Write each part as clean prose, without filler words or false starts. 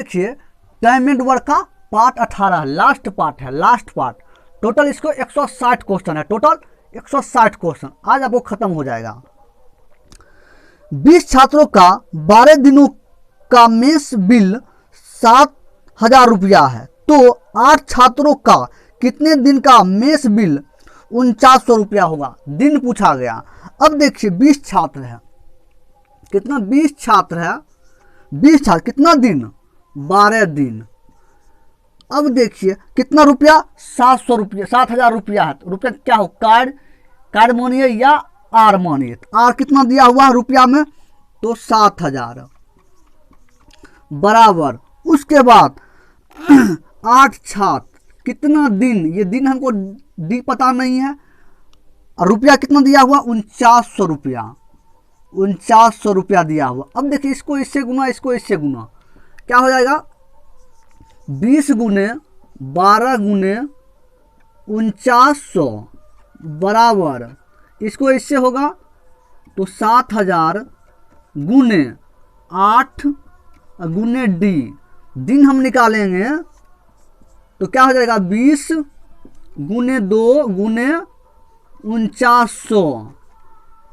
देखिए diamond work का part 18 last part है, लास्ट पार्ट। टोटल इसको 160 क्वेश्चन है, टोटल 160 क्वेश्चन आज आपको खत्म हो जाएगा। 20 छात्रों का 12 दिनों का मेस बिल 7,000 रुपया है, तो 8 छात्रों का कितने दिन का मेस बिल 4900 रुपया होगा। दिन पूछा गया। अब देखिए 20 छात्र है, कितना 20 छात्र है, 20 छात्र कितना दिन 12 दिन। अब देखिए कितना रुपया 700 रुपया, 7,000 रुपया है। तो रुपया क्या हो, कार्ड मानिए या आर मानिए। आर कितना दिया हुआ है रुपया में, तो 7,000 बराबर। उसके बाद 8 छात्र कितना दिन, ये दिन हमको डी पता नहीं है। और रुपया कितना दिया हुआ 4900 रुपया, 4900 रुपया दिया हुआ। अब देखिए इसको इससे गुना, इसको इससे गुना, क्या हो जाएगा 20 गुने 12 गुने 4900 बराबर, इसको इससे होगा तो 7,000 गुने 8 गुने डी। दिन हम निकालेंगे तो क्या हो जाएगा 20 गुने 2 गुने 4900,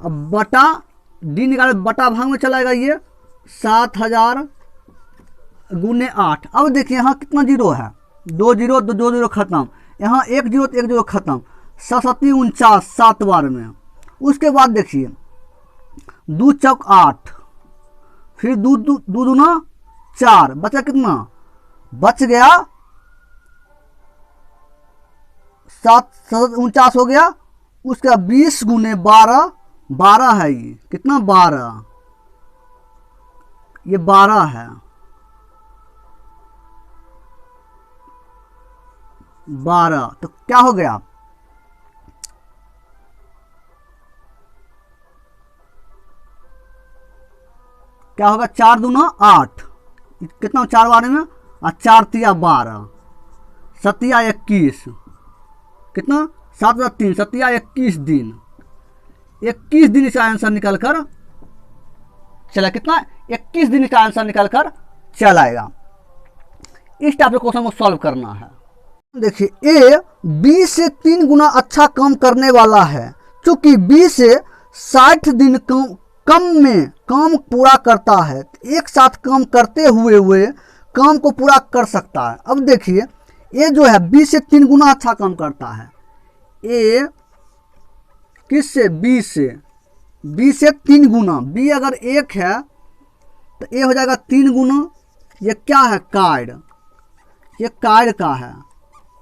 अब बटा डी निकाले, बटा भाग में चलाएगा ये 7,000 गुने 8। अब देखिए यहाँ कितना जीरो है, 2 जीरो तो 2 जीरो खत्म, यहाँ 1 जीरो तो 1 जीरो खत्म, 7 49 7 बार में। उसके बाद देखिए 2 चौक 8, फिर 2 दूना 4, बचा कितना, बच गया 7 हो गया। उसके बाद 20 गुने 12, 12 है ये, कितना 12, ये 12 है, 12 तो क्या हो गया, क्या होगा 4 दूना 8, कितना 4 बारे में, 4 तिया 12, 7 21, कितना 7 3 7 21 दिन, 21 दिन इसका आंसर निकल कर चला, कितना 21 दिन का आंसर निकल कर चलाएगा। इस टाइप के क्वेश्चन को सॉल्व करना है। देखिए ए बी से 3 गुना अच्छा काम करने वाला है, चूंकि बी से 60 दिन कम में काम पूरा करता है, एक साथ काम करते हुए काम को पूरा कर सकता है। अब देखिए ए जो है बी से 3 गुना अच्छा काम करता है। ए किससे, बी से, बी से 3 गुना, बी अगर 1 है तो ए हो जाएगा 3 गुना। ये क्या है, कार्ड, ये कार्ड का है,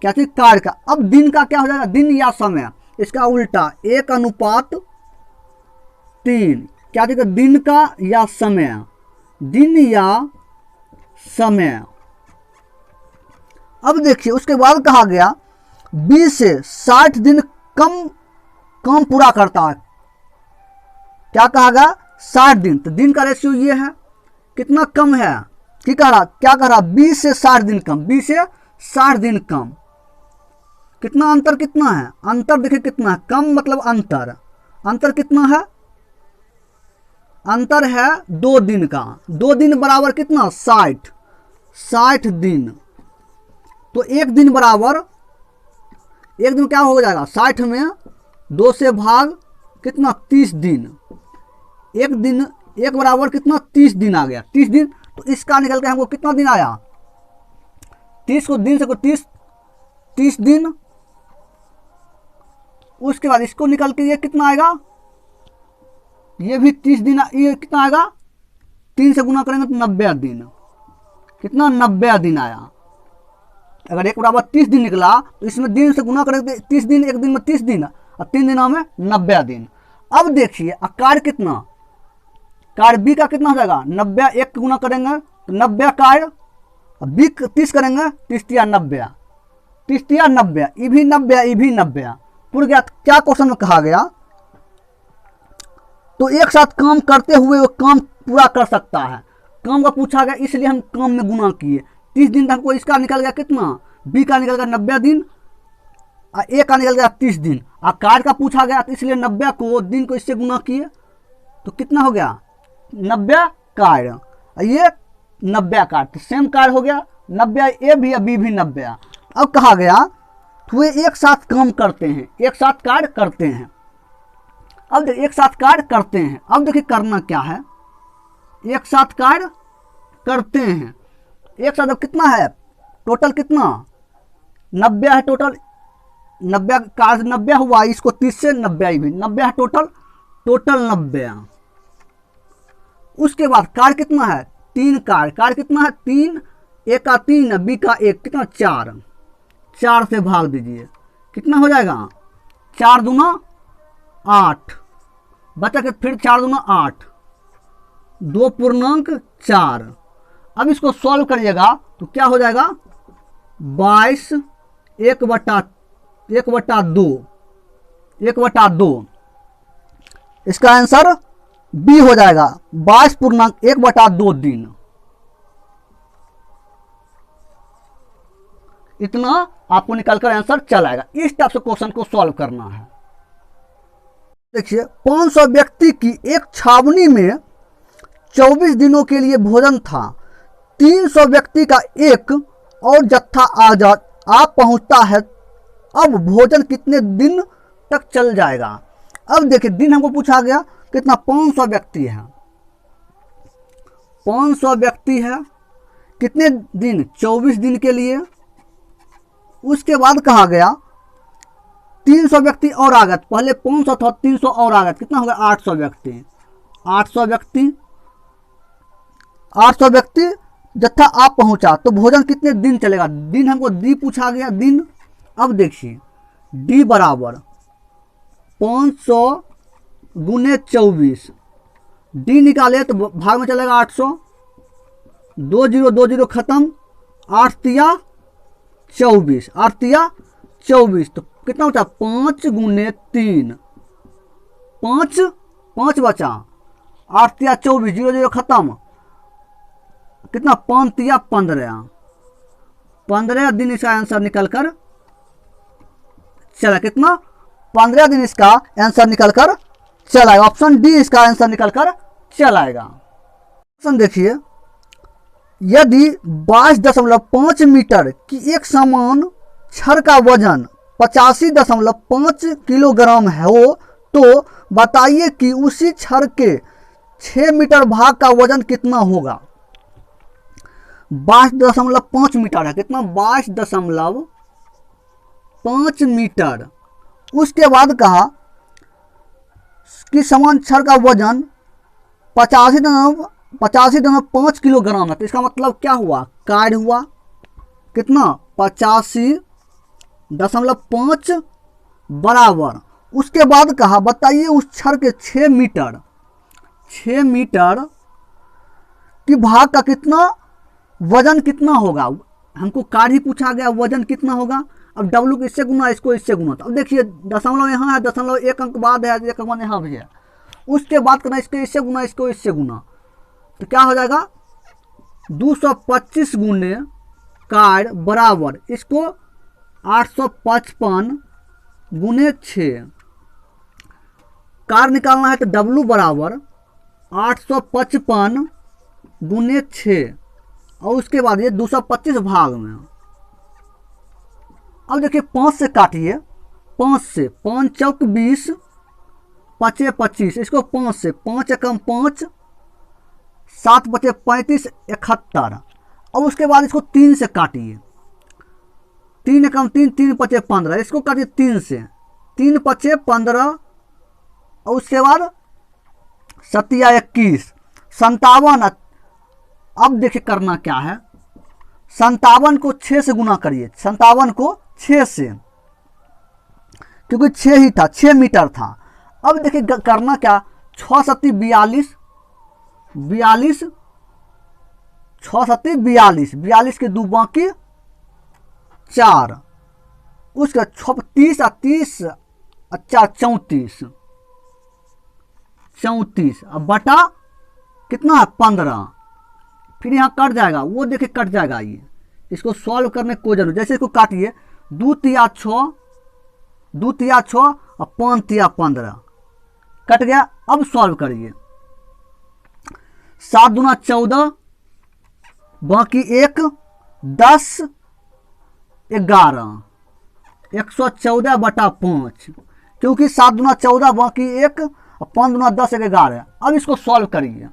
क्या चीज, कार्ड का। अब दिन का क्या हो जाएगा, दिन या समय, इसका उल्टा 1:3, क्या चीज, दिन का या समय, दिन या समय। अब देखिए उसके बाद कहा गया बी से 60 दिन काम पूरा करता है, क्या कहा गया 60 दिन, तो दिन का रेशियो ये है, कितना कम है, क्या कह रहा 20 से 60 दिन कम, 20 से 60 दिन कम। कितना अंतर, कितना है अंतर, देखिए कितना है, कम मतलब अंतर, अंतर कितना है, अंतर है 2 दिन का, 2 दिन बराबर कितना 60 दिन। तो 1 दिन बराबर, 1 दिन क्या हो जाएगा 60 में 2 से भाग, कितना 30 दिन, 1 दिन 1 बराबर कितना 30 दिन आ गया, 30 दिन। तो इसका निकल के हमको कितना दिन आया, 30 को दिन से को 30 दिन। उसके बाद इसको निकल के ये कितना आएगा, ये भी 30 दिन, ये कितना आएगा 3 से गुना करेंगे तो 90 दिन, कितना 90 दिन आया। अगर 1 बराबर 30 दिन निकला तो इसमें दिन से गुना करेंगे 30 दिन, 1 दिन में 30 दिन और 3 दिनों में 90 दिन। अब देखिए कार्ड कितना, कार्ड बी का कितना हो जाएगा 90, 1 गुना करेंगे तो 90 कार्ड, बी 30 करेंगे 30 या 90, 30 या 90, ये भी 90, ये भी 90 पूरा गया। क्या क्वेश्चन में कहा गया, तो एक साथ काम करते हुए वो काम पूरा कर सकता है, काम का पूछा गया इसलिए हम काम में गुना किए। 30 दिन तक हमको इसका निकल गया कितना, बी का निकल गया 90 दिन, ए का निकल गया 30 दिन, और कार्ड का पूछा गया तो इसलिए 90 को दिन को इससे गुना किए तो कितना हो गया 90 कार्ड, ये 90 काट, तो सेम कार्य हो गया, 90 ए भी है, बी भी 90। अब कहा गया तो वे एक साथ काम करते हैं, एक साथ कार्य करते हैं। अब देखिए एक साथ कार्य करते हैं, अब देखिए करना क्या है, एक साथ कार्य करते हैं, एक साथ। अब कितना है टोटल, कितना 90 है टोटल, 90 कार्य 90 हुआ, इसको 30 से 90 भी 90 है टोटल, टोटल 90। उसके बाद कार्य कितना है, 3 कार्य, कार्य कितना है 3, ए का 3 बी का 1, कितना 4, 4 से भाग दीजिए, कितना हो जाएगा 4 दूना 8, बचा के फिर 4 दूना 8, 2 पूर्णांक 4। अब इसको सॉल्व करिएगा तो क्या हो जाएगा 22 1/2, इसका आंसर बी हो जाएगा 22.1/2 दिन। इतना आपको निकलकर आंसर चल आएगा। इस टाइप से क्वेश्चन को सॉल्व करना है। देखिए 500 व्यक्ति की एक छावनी में 24 दिनों के लिए भोजन था। 300 व्यक्ति का एक और जत्था आ पहुंचता है। अब भोजन कितने दिन तक चल जाएगा। अब देखिए दिन हमको पूछा गया कितना, 500 व्यक्ति है, 500 व्यक्ति है, कितने दिन, 24 दिन के लिए। उसके बाद कहा गया 300 व्यक्ति और आ गए, पहले 500 था 300 और आ गए, कितना हो गया 800 व्यक्ति, 800 व्यक्ति जत्था आप पहुंचा, तो भोजन कितने दिन चलेगा। दिन हमको डी पूछा गया, दिन। अब देखिए डी बराबर 500 गुने 24, डी निकाले तो भाग में चलेगा 800, 20 खत्म, 8 तिया 24, 8 तिया 24, तो कितना होता है 5 गुने 3, 5 बचा, 8 तिया 24, 0 खत्म, कितना 5 तिया 15 दिन इसका आंसर निकल कर चला, कितना 15 दिन इसका आंसर निकल कर चला आएगा। ऑप्शन डी इसका आंसर निकल कर चला आएगा। ऑप्शन देखिए, यदि 22.5 मीटर की एक समान छड़ का वजन 85.5 किलोग्राम हो, तो बताइए कि उसी छड़ के 6 मीटर भाग का वजन कितना होगा। 22.5 मीटर है, कितना 22.5 मीटर। उसके बाद कहा कि समान छड़ का वजन 85.5 किलोग्राम है, तो इसका मतलब क्या हुआ, कार्य हुआ कितना 85.5 बराबर। उसके बाद कहा बताइए उस छड़ के 6 मीटर की भाग का कितना वजन कितना होगा। हमको कार्य ही पूछा गया, वजन कितना होगा। अब डब्लू को इससे गुना, इसको इससे गुना, तो अब देखिए दशमलव यहाँ है, दशमलव 1 अंक बाद है, 1 अंक यहाँ भी है। उसके बाद करना इसके इससे गुना, इसको इससे गुना, तो क्या हो जाएगा 225 गुने कार्य बराबर इसको 855 गुने 6। कार्य निकालना है तो डब्लू बराबर 855 गुने 6, और उसके बाद ये 225 भाग में। अब देखिए 5 से काटिए, 5 से 5 चौक 20, 5 25, इसको 5 से 5 एकम 5, 7 बचे 35, 71। और उसके बाद इसको 3 से काटिए, 3 एकम 3, 3 बचे 15, इसको काटिए 3 से, 3 बचे 15, और उसके बाद 7 या 21, 57। अब देखिए करना क्या है, 57 को 6 से गुना करिए, 57 को 6 से, क्योंकि 6 ही था, 6 मीटर था। अब देखिए करना क्या, 6 सत्ती 42, 6 सत्ती 42 के 2 बाकी 4, उसके 30 और 30 अच्छा 34, अब बटा कितना है 15, फिर यहाँ कट जाएगा, वो देखिए कट जाएगा। ये इसको सॉल्व करने की कोई जरूरत, जैसे इसको काटिए 2 तिया 6, 2 तिया 6 और 5 तिया 15, कट गया। अब सॉल्व करिए, 7 दूना 14, बाकी 1 10 11 114/5, क्योंकि 7 दूना 14 बाकी 1 और 5 दूना 10 11। अब इसको सॉल्व करिए।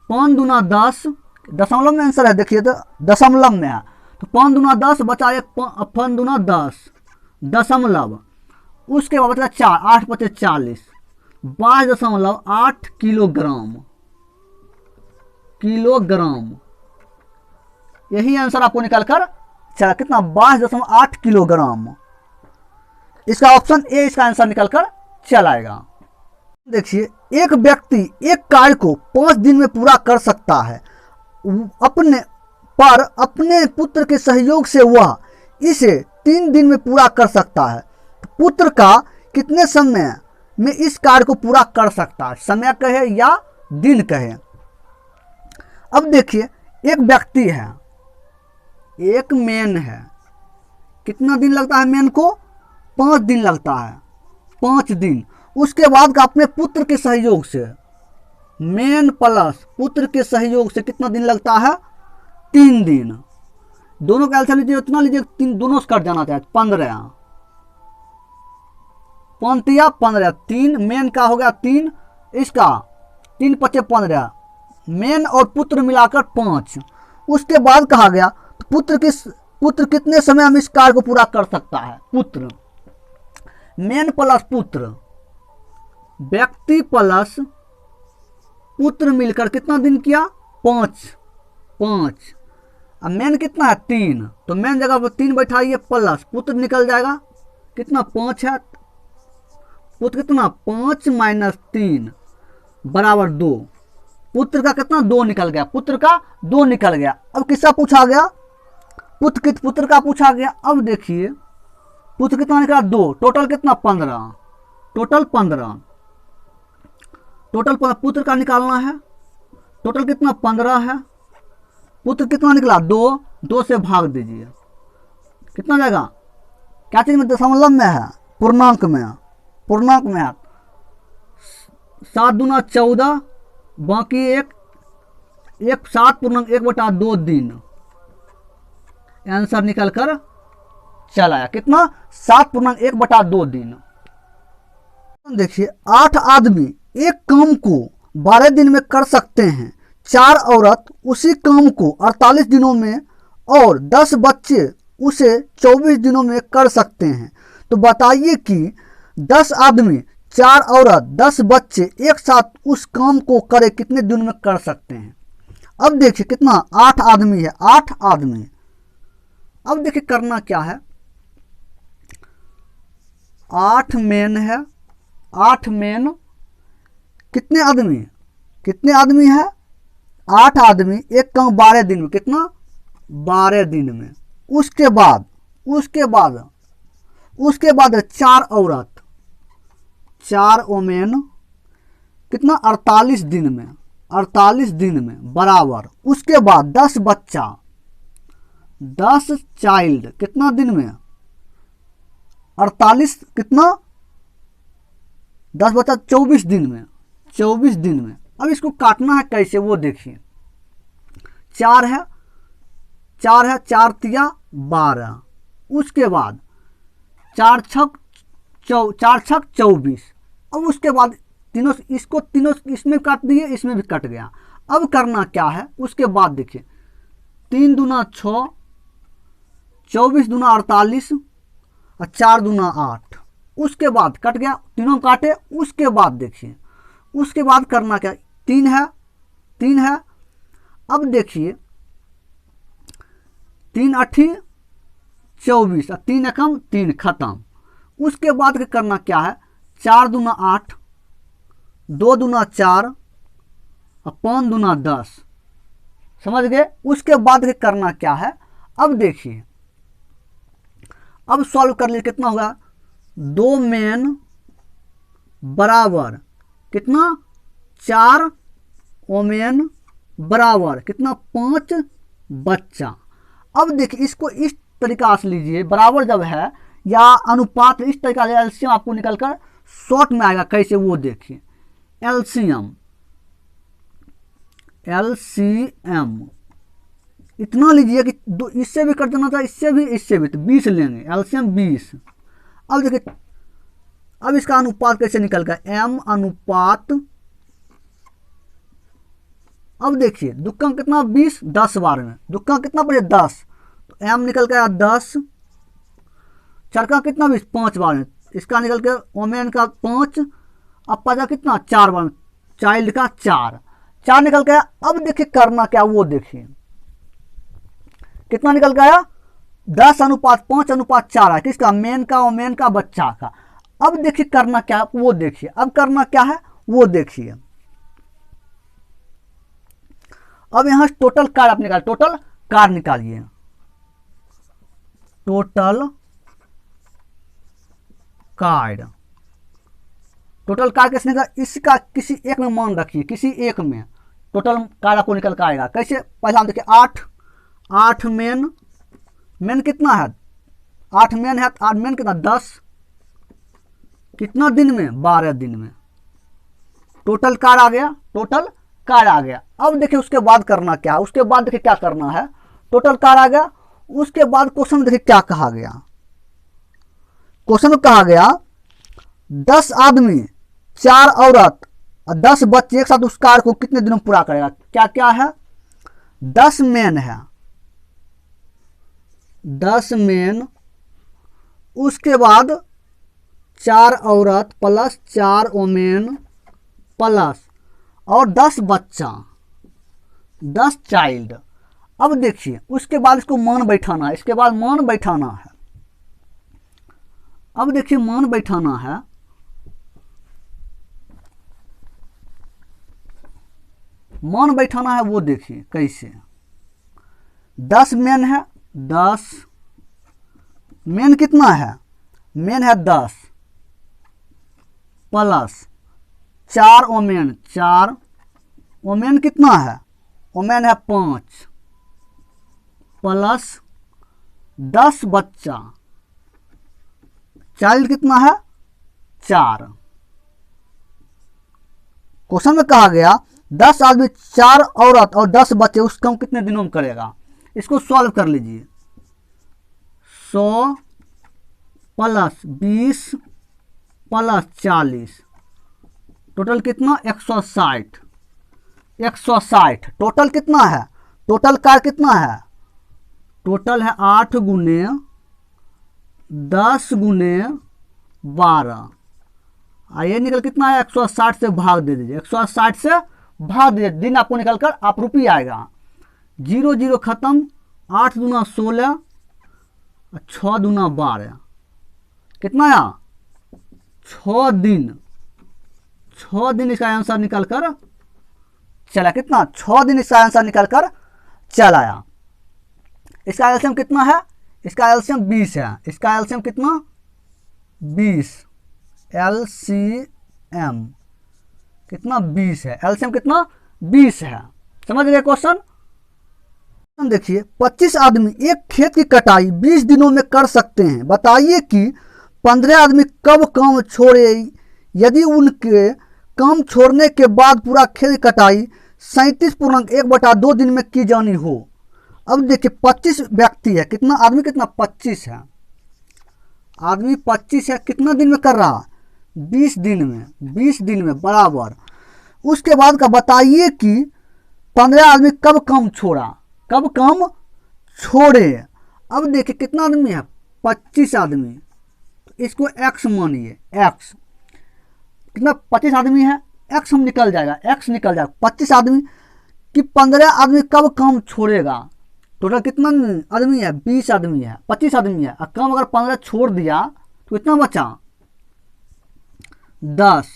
5 दूना 10 दशमलव में आंसर है, देखिए तो दशमलव में है, तो 5 दूना 10 बचा 1, 5 दूना 10 दशमलव, उसके बाद बचा 4, 8 × 5 = 40, 22.8 किलोग्राम। यही आंसर आपको निकल कर चला, कितना 22.8 किलोग्राम। इसका ऑप्शन ए इसका आंसर निकल कर चलाएगा। देखिए, एक व्यक्ति एक कार्य को 5 दिन में पूरा कर सकता है, अपने पुत्र के सहयोग से वह इसे 3 दिन में पूरा कर सकता है। पुत्र का कितने समय में इस कार्य को पूरा कर सकता है, समय कहे या दिन कहे। अब देखिए, एक व्यक्ति है, एक मेन है, कितना दिन लगता है मेन को, 5 दिन लगता है, 5 दिन। उसके बाद का अपने पुत्र के सहयोग से, मेन प्लस पुत्र के सहयोग से कितना दिन लगता है, 3 दिन। दोनों का एल्सियम लीजिए, उतना लीजिए, 3 दोनों से कट जाना चाहिए, 15 15, 3 मेन का हो गया 3, इसका 3 × 5 = 15, मेन और पुत्र मिलाकर 5। उसके बाद कहा गया तो पुत्र कितने समय में इस कार्य को पूरा कर सकता है। पुत्र, मेन प्लस पुत्र, व्यक्ति प्लस पुत्र मिलकर कितना दिन किया, 5। अब मेन कितना है, 3, तो मेन जगह पर 3 बैठाइए, प्लस पुत्र निकल जाएगा, कितना 5 है, पुत्र कितना 5 - 3 = 2। पुत्र का कितना 2 निकल गया, पुत्र का 2 निकल गया। अब किसका पूछा गया, पुत्र का पूछा गया। अब देखिए, पुत्र कितना निकला 2, टोटल कितना 15, टोटल 15 पुत्र का निकालना है, टोटल कितना 15 है। पुत्र कितना निकला 2 से भाग दीजिए, कितना जाएगा, क्या चीज में, दशमलव में है, पूर्णांक में है। 7 दूना 14 बाकी 1 7.1/2 दिन। आंसर निकल कर चल आया, कितना 7.1/2 दिन। देखिए, 8 आदमी एक काम को 12 दिन में कर सकते हैं, 4 औरत उसी काम को 48 दिनों में और 10 बच्चे उसे 24 दिनों में कर सकते हैं। तो बताइए कि 10 आदमी, 4 औरत, 10 बच्चे एक साथ उस काम को करे कितने दिन में कर सकते हैं। अब देखिए, कितना 8 आदमी है, 8 आदमी। अब देखिए करना क्या है, 8 मेन है, 8 मेन, कितने आदमी है, 8 आदमी एक काम 12 दिन में, कितना 12 दिन में। उसके बाद 4 औरत, 4 ओमेन, कितना 48 दिन में बराबर। उसके बाद 10 बच्चा, 10 चाइल्ड, कितना दिन में 48, कितना 10 बच्चा 24 दिन में, 24 दिन में। अब इसको काटना है कैसे वो देखिए, 4 है, 4 तिया 12, उसके बाद 4 छक 24। अब उसके बाद तीनों इसमें काट दिए, इसमें भी कट गया। अब करना क्या है, उसके बाद देखिए 3 दूना 6, 24 दूना 48 और 4 दूना 8। उसके बाद कट गया, तीनों काटे। उसके बाद देखिए, उसके बाद करना क्या, 3 है। अब देखिए 3 × 8 = 24 और 3 एकम 3, खत्म। उसके बाद करना क्या है, 4 दूना 8, 2 दूना 4 और 5 दूना 10, समझ गए। उसके बाद करना क्या है, अब देखिए, अब सॉल्व कर लिए, कितना होगा, 2 मेन बराबर कितना 4 ओमेन बराबर कितना 5 बच्चा। अब देखिए, इसको इस तरीका से लीजिए, बराबर जब है या अनुपात, इस तरीका से एलसीएम आपको निकलकर शॉर्ट में आएगा, कैसे वो देखिए। एलसीएम इतना लीजिए कि इससे भी कट जाना था, इससे भी, तो 20 लेंगे, एलसीएम 20। अब देखिए अब इसका अनुपात कैसे निकल गया, m अनुपात, अब देखिए दुक्का कितना 20, 10 बार में दुक्का कितना पड़े 10, तो m निकल गया 10, चरका कितना 20, 5 बार में, इसका निकल के ओमेन का 5, अब पचा कितना 4 बार में, चाइल्ड का 4 निकल गया। अब देखिए करना क्या वो देखिए कितना निकल गया, 10 अनुपात 5 अनुपात 4 है, किसका, मेन का, ओमेन का, बच्चा का। अब देखिए करना क्या वो देखिए, अब करना क्या है वो देखिए। अब यहां टोटल कार आप निकाल, टोटल कार निकालिए, टोटल कार्ड, टोटल कार कैसे निकल, इसका किसी एक में मान रखिए, किसी एक में टोटल कार आपको निकल कर आएगा। कैसे, पहले हम देखिए 8 मेन कितना है, 8 मेन है, 8 मेन कितना 10, कितना दिन में 12 दिन में, टोटल कार आ गया, टोटल कार आ गया। अब देखिए उसके बाद करना क्या, उसके बाद देखिए क्या करना है, टोटल कार आ गया। उसके बाद क्वेश्चन देखिए क्या कहा गया, क्वेश्चन में कहा गया 10 आदमी 4 औरत और 10 बच्चे एक साथ उस कार को कितने दिनों में पूरा करेगा। क्या क्या है, 10 मेन है, 10 मेन, उसके बाद 4 औरत प्लस 4 ओमेन प्लस और 10 बच्चा, 10 चाइल्ड। अब देखिए उसके बाद इसको मान बैठाना है, इसके बाद मान बैठाना है। अब देखिए मान बैठाना है, मान बैठाना है वो देखिए कैसे, 10 मेन है, 10 मेन कितना है, मेन है 10 प्लस 4 ओमेन, 4 ओमेन कितना है, ओमेन है 5 प्लस 10 बच्चा, चाइल्ड कितना है 4। क्वेश्चन में कहा गया 10 आदमी 4 औरत और 10 बच्चे उस काम कितने दिनों में करेगा। इसको सॉल्व कर लीजिए, 100 प्लस 20 प्लस 40, टोटल कितना 160, 160। टोटल कितना है, टोटल कार कितना है, टोटल है 8 गुने 10 गुने 12, ये निकल कितना है 160 से भाग दे दीजिए, 160 से भाग दीजिए, दिन आपको निकल कर आप रुपये आएगा, 0 0 खत्म, 8 दूना 16, 6 दूना 12, कितना आया 6 दिन, 6 दिन इसका आंसर निकल कर चला, कितना 6 दिन इसका आंसर निकल कर चल आया। इसका एलसीएम कितना है, इसका एलसीएम 20 है, इसका एलसीएम कितना 20, एलसीएम कितना 20 है, एलसीएम कितना 20 है। समझ गए क्वेश्चन। देखिए 25 आदमी एक खेत की कटाई 20 दिनों में कर सकते हैं, बताइए कि 15 आदमी कब काम छोड़े, यदि उनके काम छोड़ने के बाद पूरा खेत की कटाई 37.1/2 दिन में की जानी हो। अब देखिए 25 व्यक्ति है, कितना आदमी, कितना 25 है, आदमी 25 है, कितना दिन में कर रहा 20 दिन में, 20 दिन में बराबर। उसके बाद का बताइए कि 15 आदमी कब काम छोड़ा, कब काम छोड़े। अब देखिए कितना आदमी है 25 आदमी, तो इसको x मानिए, x कितना 25 आदमी है, x हम निकल जाएगा, x निकल जाएगा 25 आदमी कि 15 आदमी कब काम छोड़ेगा। टोटल कितना आदमी है 20 आदमी है, 25 आदमी है, काम अगर 15 छोड़ दिया तो कितना बचा 10,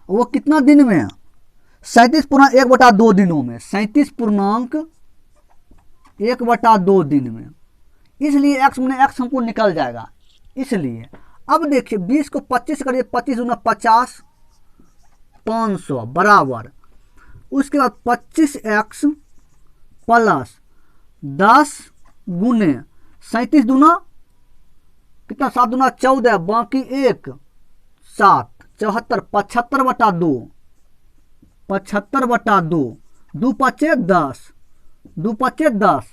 वो कितना दिन में 37.1/2 दिनों में, 37.1/2 दिन में, इसलिए x में x हमको निकल जाएगा। इसलिए अब देखिए 20 को 25 करिए, 25 दूना 50, 500 बराबर। उसके बाद 25x प्लस 10 गुने 37 दूना कितना, 7 दूना 14, बाकी 1 7, 74, 75/2, 75/2, 2 5 10, 2 5 10,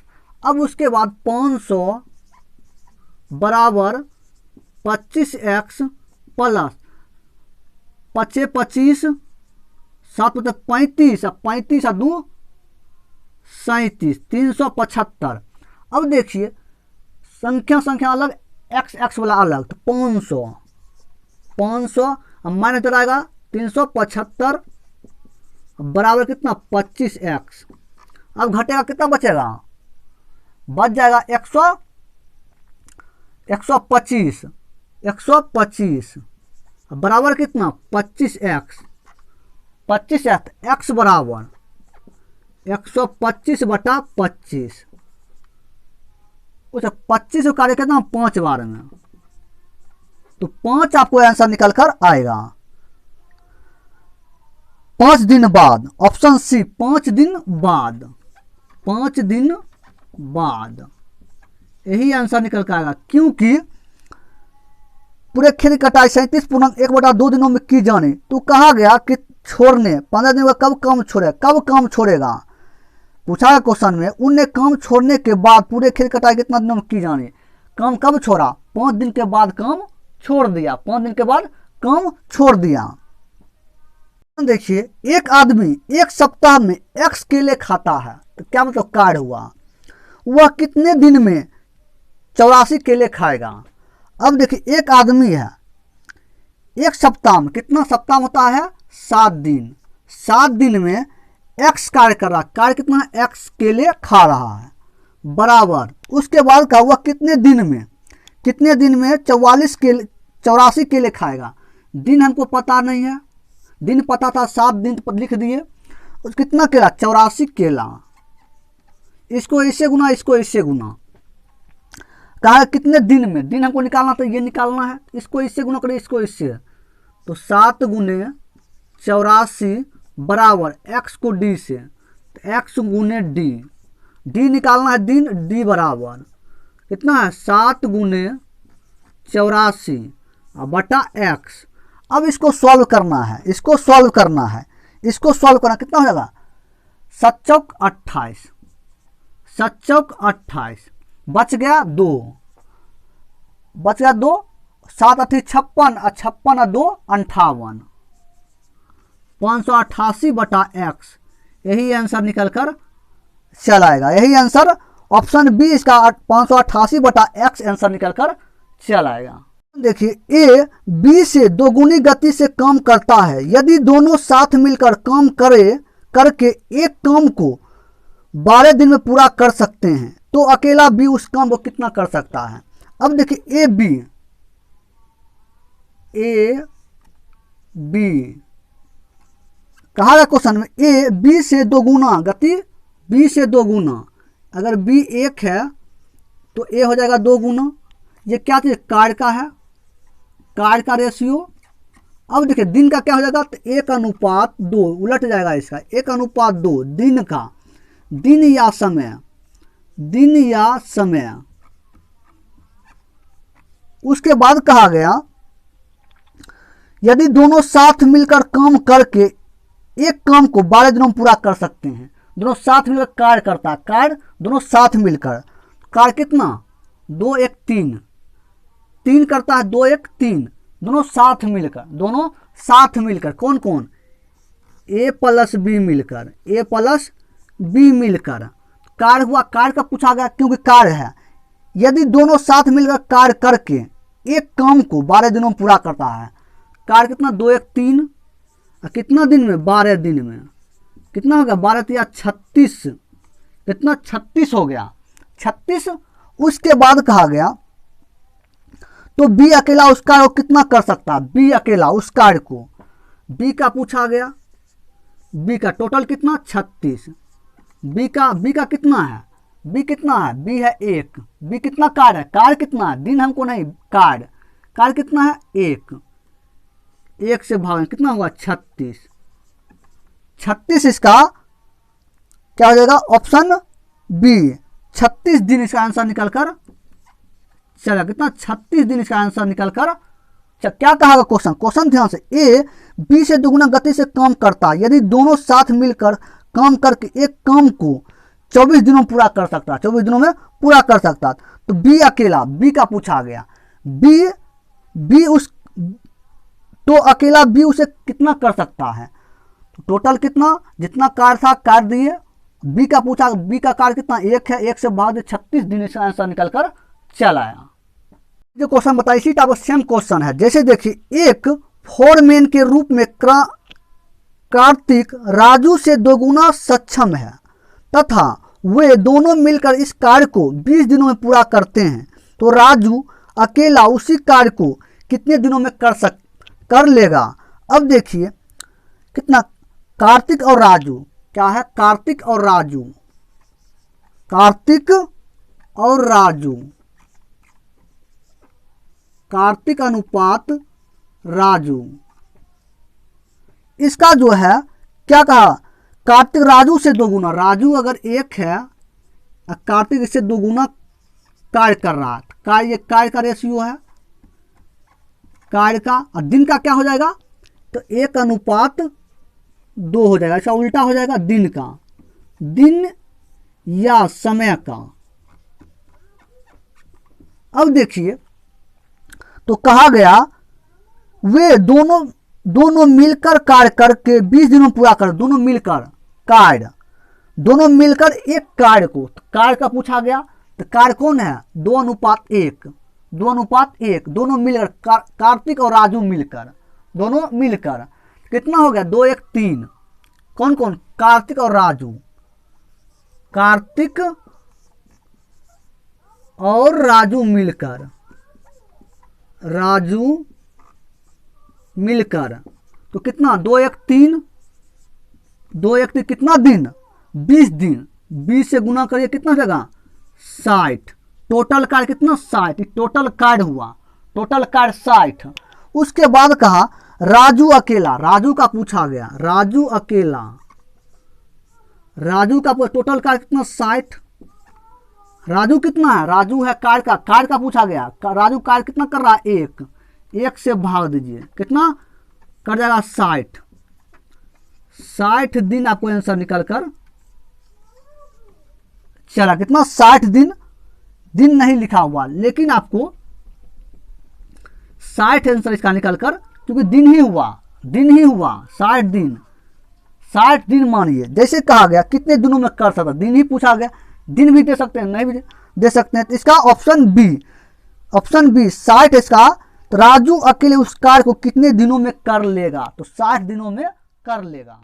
अब उसके बाद 500 बराबर 25x प्लस 25 25 7 मतलब 35 और 35 और 2 37 375। अब देखिए संख्या अलग, x वाला अलग, तो 500 अब माइनस इधर आएगा 375 बराबर कितना 25x। अब घटेगा कितना बचेगा, बच जाएगा 125 बराबर कितना 25x। x बराबर 125 बटा 25, उसे 25 को कार्य करना 5 बार में, तो 5 आपको आंसर निकल कर आएगा। 5 दिन बाद, ऑप्शन सी 5 दिन बाद, 5 दिन बाद यही आंसर निकल कर आएगा, क्योंकि पूरे खेत की कटाई 37.1/2 दिनों में की जानी। तो कहा गया कि छोड़ने 15 दिन में कब काम छोड़ेगा, पूछा है क्वेश्चन में। उनने काम छोड़ने के बाद पूरे खेत कटाई कितना दिनों में की जानी, काम कब छोड़ा, 5 दिन के बाद काम छोड़ दिया, 5 दिन के बाद काम छोड़ दिया। देखिए एक आदमी एक सप्ताह में x केले खाता है, तो क्या मतलब कार्य हुआ, वह कितने दिन में 84 केले खाएगा। अब देखिए एक आदमी है, एक सप्ताह में, कितना सप्ताह होता है 7 दिन, 7 दिन में x कार्य कर रहा, कार्य कितना है x केले खा रहा है, बराबर उसके बाद का हुआ कितने दिन में 84 केले खाएगा। दिन हमको पता नहीं है, दिन पता था 7 दिन पर लिख दिए, उस कितना केला 84 केला, इसको इससे गुना, इसको इससे गुना, कहा कितने दिन में, दिन हमको निकालना तो ये निकालना है, इसको इससे गुना करें, इसको इससे, तो 7 गुने 84 बराबर x को d से, तो x गुने d निकालना है, दिन d बराबर कितना है 7 गुने 84 बटा x। अब इसको सॉल्व करना है, इसको सॉल्व करना कितना हो जाएगा 7 28 बच गया 2, 7 8 56 और 56 और 2 58, 588 बटा x, यही आंसर निकल कर चल आएगा। यही आंसर ऑप्शन बी इसका 588 बटा x आंसर निकल कर चल आएगा। देखिए ए बी से दोगुनी गति से काम करता है, यदि दोनों साथ मिलकर काम करके एक काम को 12 दिन में पूरा कर सकते हैं, तो अकेला बी उस काम को कितना कर सकता है। अब देखिए ए बी कहा गया क्वेश्चन में, ए बी से दोगुना गति, बी से दोगुना, अगर बी 1 है तो ए हो जाएगा 2 गुना, ये क्या चीज कार्य का है, कार्य का रेशियो। अब देखिए दिन का क्या हो जाएगा, तो 1:2 उलट जाएगा इसका, 1:2 दिन का, दिन या समय। उसके बाद कहा गया यदि दोनों साथ मिलकर काम करके एक काम को 12 दिनों में पूरा कर सकते हैं, दोनों साथ मिलकर कार्य करता है, कार्य दोनों साथ मिलकर, कार्य कितना 2 1 3 करता है, 2 1 3, दोनों साथ मिलकर, कौन कौन, ए प्लस बी मिलकर, कार्य हुआ, कार्य का पूछा गया क्योंकि कार्य है। यदि दोनों साथ मिलकर कार्य करके एक काम को 12 दिनों में पूरा करता है, कार्य कितना 2 1 3, कितना दिन में 12 दिन में, कितना हो गया 12 या 36, कितना 36 हो गया 36। उसके बाद कहा गया तो बी अकेला उस कार्य को कितना कर सकता है, बी अकेला उस कार्य को, बी का पूछा गया, बी का टोटल कितना 36, बी का कितना है, बी बी है 1, बी कितना कार्य है, कार्य कितना है, दिन हमको नहीं, कार्य कितना है 1 से भाग कितना हुआ 36, इसका क्या हो जाएगा ऑप्शन बी 36 दिन इसका आंसर निकल कर चला, कितना 36 दिन इसका आंसर निकल कर। क्या कहा क्वेश्चन ध्यान से, ए बी से दुगुना गति से काम करता है, यदि दोनों साथ मिलकर काम करके एक काम को 24 दिनों में पूरा कर सकता है, 24 दिनों में पूरा कर सकता है। तो बी अकेला, बी का पूछा गया, बी उस तो अकेला बी उसे कितना कर सकता है, तो टोटल कितना, जितना कार्य था कार्य दिए, बी का पूछा, बी का कार्य कितना 1 है, 1 से भाग 36 दिन इसका आंसर निकल कर चल आया। जो क्वेश्चन बताया इसी टाइप सेम क्वेश्चन है। जैसे देखिए एक फोरमैन के रूप में कार्तिक राजू से दोगुना सक्षम है तथा वे दोनों मिलकर इस कार्य को 20 दिनों में पूरा करते हैं, तो राजू अकेला उसी कार्य को कितने दिनों में कर लेगा। अब देखिए कितना, कार्तिक और राजू क्या है, कार्तिक और राजू, कार्तिक और राजू, कार्तिक अनुपात राजू, इसका जो है क्या कहा, कार्तिक राजू से दोगुना, राजू अगर 1 है, कार्तिक इससे दोगुना कार्य कर रहा है, कार्य का रेशियो है कार्य का, और दिन का क्या हो जाएगा, तो 1:2 हो जाएगा, इसका उल्टा हो जाएगा दिन का, दिन या समय का। अब देखिए तो कहा गया वे दोनों मिलकर कार्य करके 20 दिनों में पूरा कर, दोनों मिलकर एक कार्य को, तो कार्य का पूछा गया, तो कार्य कौन है 2:1, दोनों मिलकर, कार्तिक और राजू मिलकर, दोनों मिलकर कितना हो गया 2 1 3, कौन कौन, कार्तिक और राजू, कार्तिक और राजू मिलकर, तो कितना 2 1 3 कितना दिन 20 दिन, 20 से गुना करिए कितना हो जाएगा 60, टोटल कार्य कितना 60, टोटल कार्य हुआ, टोटल कार्य 60। उसके बाद कहा राजू अकेला, राजू का पूछा गया, राजू अकेला, राजू का टोटल कार्य कितना 60, राजू कितना है, राजू है कार्य का पूछा गया, राजू कार्य कितना कर रहा है 1 से भाग दीजिए कितना कर जाएगा 60 दिन, आपको आंसर निकल कर चला, कितना 60 दिन, दिन नहीं लिखा हुआ लेकिन आपको 60 आंसर इसका निकल कर, क्योंकि दिन ही हुआ 60 दिन मानिए। जैसे कहा गया कितने दिनों में कर सकता, दिन ही पूछा गया, दिन भी दे सकते हैं नहीं भी दे सकते हैं, तो इसका ऑप्शन बी 60 इसका, तो राजू अकेले उस कार्य को कितने दिनों में कर लेगा, तो 60 दिनों में कर लेगा।